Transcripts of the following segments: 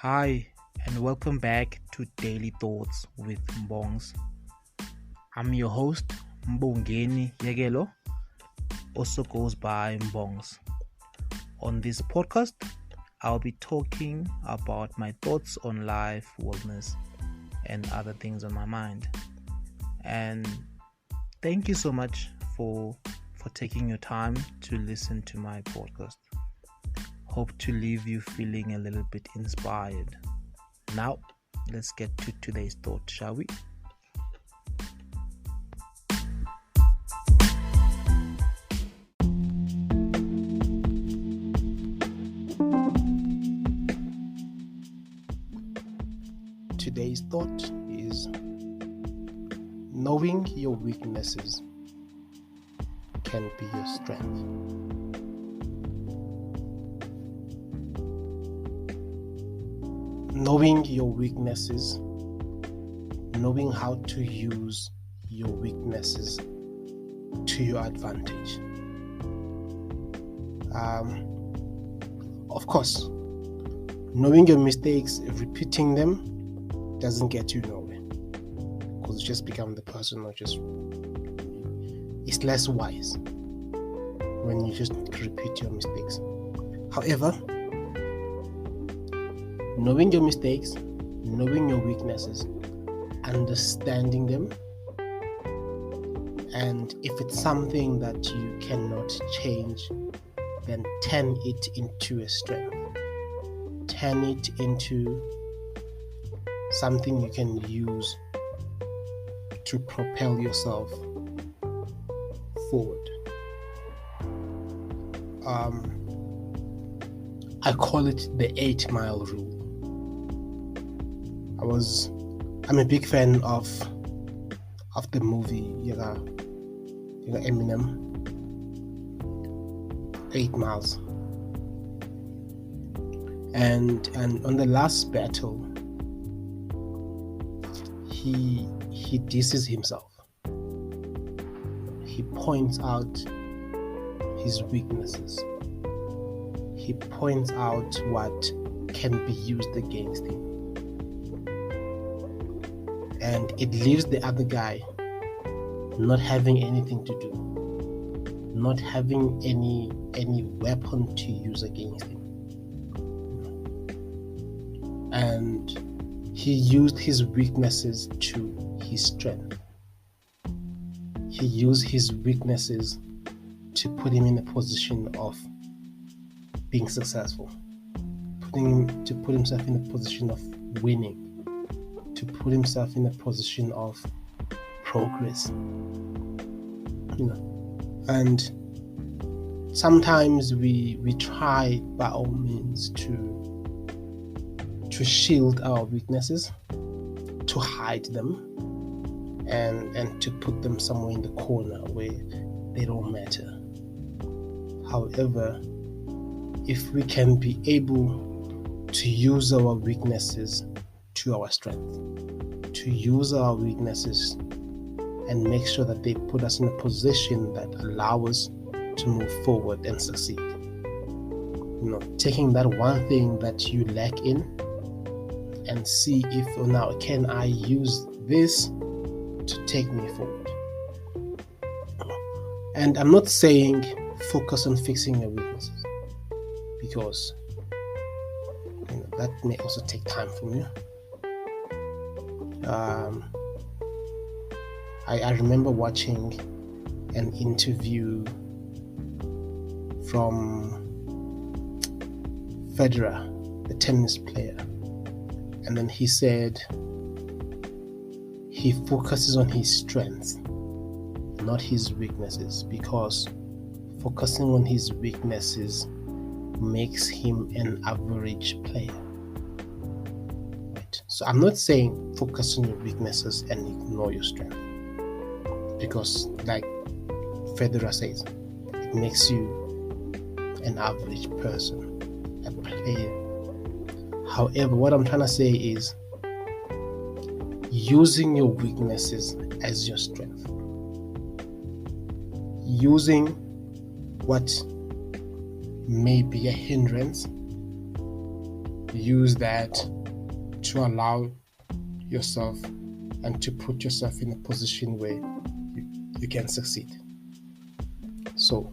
Hi, and welcome back to Daily Thoughts with Mbongs. I'm your host, Mbongeni Yegelo, also goes by Mbongs. On this podcast, I'll be talking about my thoughts on life, wellness, and other things on my mind. And thank you so much for taking your time to listen to my podcast. Hope to leave you feeling a little bit inspired. Now, let's get to today's thought, shall we? Today's thought is knowing your weaknesses can be your strength. Knowing your weaknesses, knowing how to use your weaknesses to your advantage. Of course, knowing your mistakes, repeating them doesn't get you nowhere, because you just become the person it's less wise when you just repeat your mistakes. However, knowing your mistakes, knowing your weaknesses, understanding them, and if it's something that you cannot change, then turn it into a strength. Turn it into something you can use to propel yourself forward. I call it the 8-mile rule. I'm a big fan of the movie, Eminem, 8 Miles. And on the last battle, he disses himself. He points out his weaknesses. He points out what can be used against him. And it leaves the other guy not having anything to do, not having any weapon to use against him. And he used his weaknesses to his strength. He used his weaknesses to put him in a position of being successful, to put himself in a position of winning, to put himself in a position of progress. And sometimes we try by all means to shield our weaknesses, to hide them, and to put them somewhere in the corner where they don't matter. However, if we can be able to use our weaknesses to our strength, to use our weaknesses and make sure that they put us in a position that allow us to move forward and succeed. Taking that one thing that you lack in and see if now can I use this to take me forward. And I'm not saying focus on fixing your weaknesses, because that may also take time from you. I remember watching an interview from Federer, the tennis player, and then he said he focuses on his strengths, not his weaknesses, because focusing on his weaknesses makes him an average player. So I'm not saying focus on your weaknesses and ignore your strength, because like Federer says, it makes you an average person, a player. However, what I'm trying to say is using your weaknesses as your strength, using what may be a hindrance, use that to allow yourself and to put yourself in a position where you can succeed. So,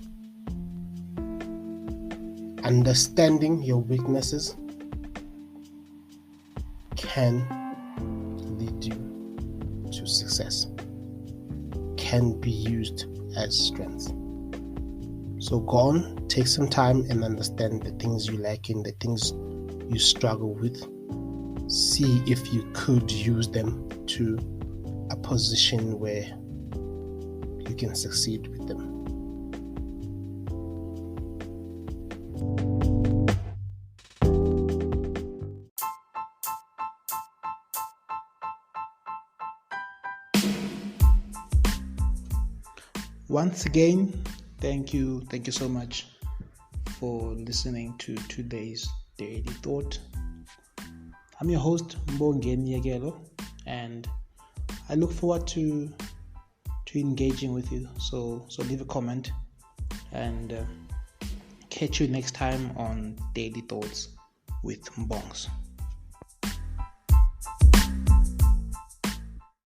understanding your weaknesses can lead you to success, can be used as strength. So go on, take some time and understand the things you lack in, the things you struggle with. See if you could use them to a position where you can succeed with them. Once again, thank you so much for listening to today's Daily Thought. I'm your host, Mbongeni Yegelo, and I look forward to engaging with you. So leave a comment, and catch you next time on Daily Thoughts with Mbongs.